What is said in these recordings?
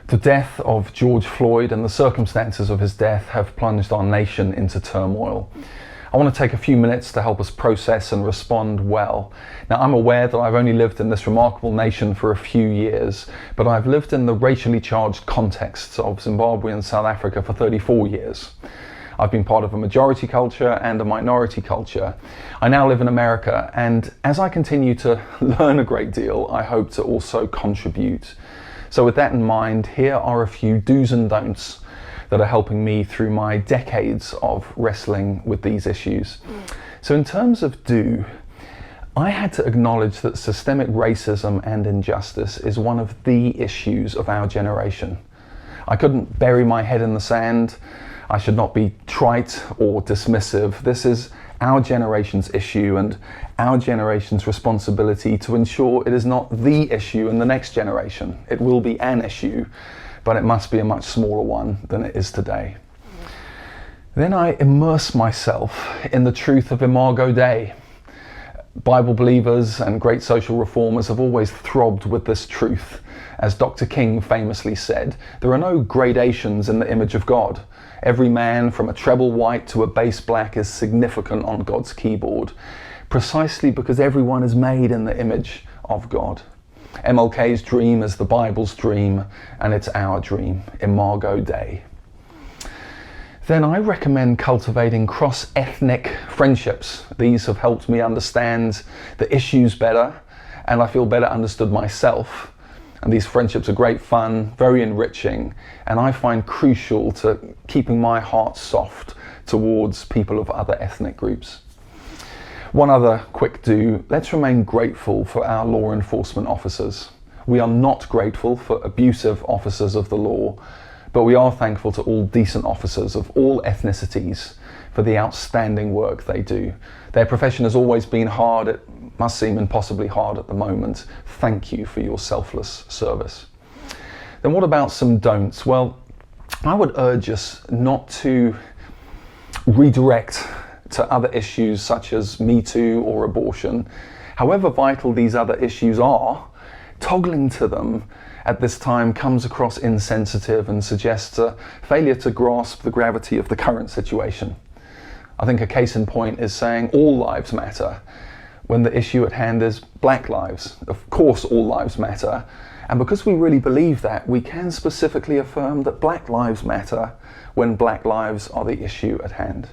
The death of George Floyd and the circumstances of his death have plunged our nation into turmoil. I want to take a few minutes to help us process and respond well. Now, I'm aware that I've only lived in this remarkable nation for a few years, but I've lived in the racially charged contexts of Zimbabwe and South Africa for 34 years. I've been part of a majority culture and a minority culture. I now live in America, and as I continue to learn a great deal, I hope to also contribute. So with that in mind, here are a few do's and don'ts that are helping me through my decades of wrestling with these issues. So in terms of do, I had to acknowledge that systemic racism and injustice is one of the issues of our generation. I couldn't bury my head in the sand. I should not be trite or dismissive. This is our generation's issue and our generation's responsibility to ensure it is not the issue in the next generation. It will be an issue, but it must be a much smaller one than it is today. Then I immerse myself in the truth of Imago Dei. Bible believers and great social reformers have always throbbed with this truth. As Dr. King famously said, there are no gradations in the image of God. Every man from a treble white to a bass black is significant on God's keyboard, precisely because everyone is made in the image of God. MLK's dream is the Bible's dream, and it's our dream, Imago Dei. Then I recommend cultivating cross-ethnic friendships. These have helped me understand the issues better, and I feel better understood myself. And these friendships are great fun, very enriching, and I find crucial to keeping my heart soft towards people of other ethnic groups. One other quick do, let's remain grateful for our law enforcement officers. We are not grateful for abusive officers of the law, but we are thankful to all decent officers of all ethnicities for the outstanding work they do. Their profession has always been hard. It must seem impossibly hard at the moment. Thank you for your selfless service. Then what about some don'ts? Well, I would urge us not to redirect to other issues such as Me Too or abortion. However vital these other issues are, toggling to them at this time comes across insensitive and suggests a failure to grasp the gravity of the current situation. I think a case in point is saying all lives matter, when the issue at hand is black lives. Of course all lives matter, and because we really believe that, we can specifically affirm that black lives matter when black lives are the issue at hand.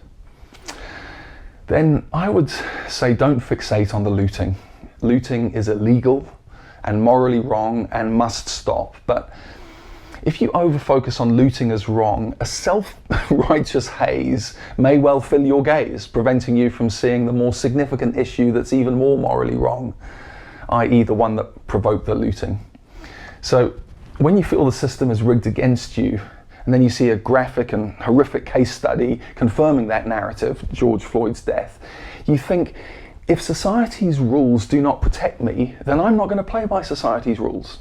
Then I would say don't fixate on the looting. Looting is illegal and morally wrong and must stop, but if you over-focus on looting as wrong, a self-righteous haze may well fill your gaze, preventing you from seeing the more significant issue that's even more morally wrong, i.e. the one that provoked the looting. So when you feel the system is rigged against you, and then you see a graphic and horrific case study confirming that narrative, George Floyd's death, you think, if society's rules do not protect me, then I'm not going to play by society's rules.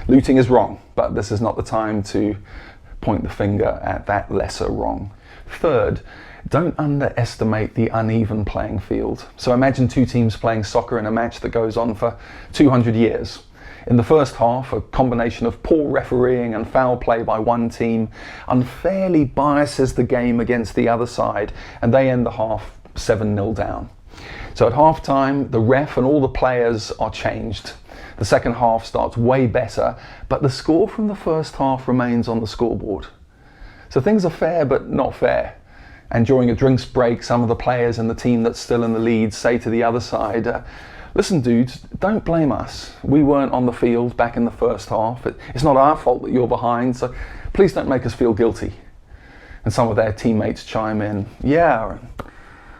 Looting is wrong, but this is not the time to point the finger at that lesser wrong. Third, don't underestimate the uneven playing field. So imagine two teams playing soccer in a match that goes on for 200 years. In the first half, a combination of poor refereeing and foul play by one team unfairly biases the game against the other side, and they end the half 7-0 down. So at half time, the ref and all the players are changed. The second half starts way better, but the score from the first half remains on the scoreboard. So things are fair, but not fair. And during a drinks break, some of the players in the team that's still in the lead say to the other side, listen dudes, don't blame us. We weren't on the field back in the first half. It's not our fault that you're behind, so please don't make us feel guilty. And some of their teammates chime in, yeah,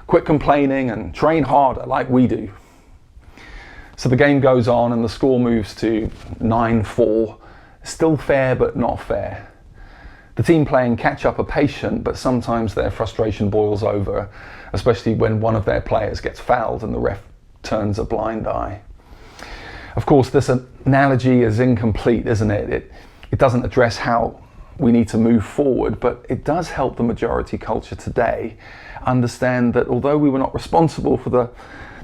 quit complaining and train harder like we do. So the game goes on and the score moves to 9-4. Still fair, but not fair. The team playing catch up are patient, but sometimes their frustration boils over, especially when one of their players gets fouled and the ref turns a blind eye. Of course, this analogy is incomplete, isn't it? It doesn't address how we need to move forward, but it does help the majority culture today understand that although we were not responsible for the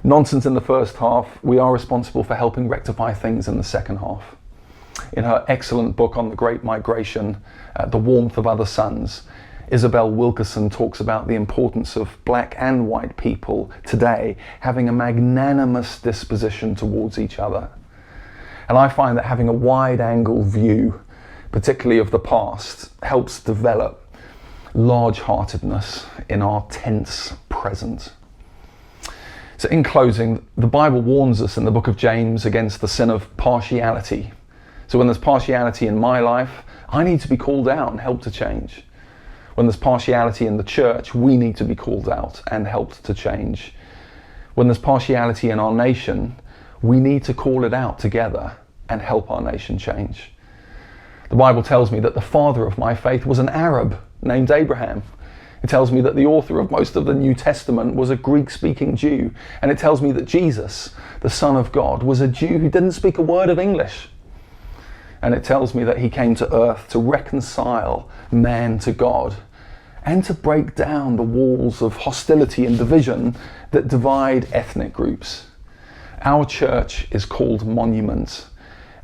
nonsense in the first half, we are responsible for helping rectify things in the second half. In her excellent book on the Great Migration, The Warmth of Other Suns, Isabel Wilkerson talks about the importance of black and white people today having a magnanimous disposition towards each other. And I find that having a wide-angle view, particularly of the past, helps develop large-heartedness in our tense present. So in closing, the Bible warns us in the book of James against the sin of partiality. So when there's partiality in my life, I need to be called out and helped to change. When there's partiality in the church, we need to be called out and helped to change. When there's partiality in our nation, we need to call it out together and help our nation change. The Bible tells me that the father of my faith was an Arab named Abraham. It tells me that the author of most of the New Testament was a Greek-speaking Jew. And it tells me that Jesus, the Son of God, was a Jew who didn't speak a word of English. And it tells me that he came to earth to reconcile man to God and to break down the walls of hostility and division that divide ethnic groups. Our church is called Monument,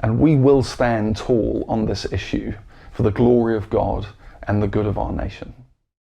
and we will stand tall on this issue for the glory of God and the good of our nation.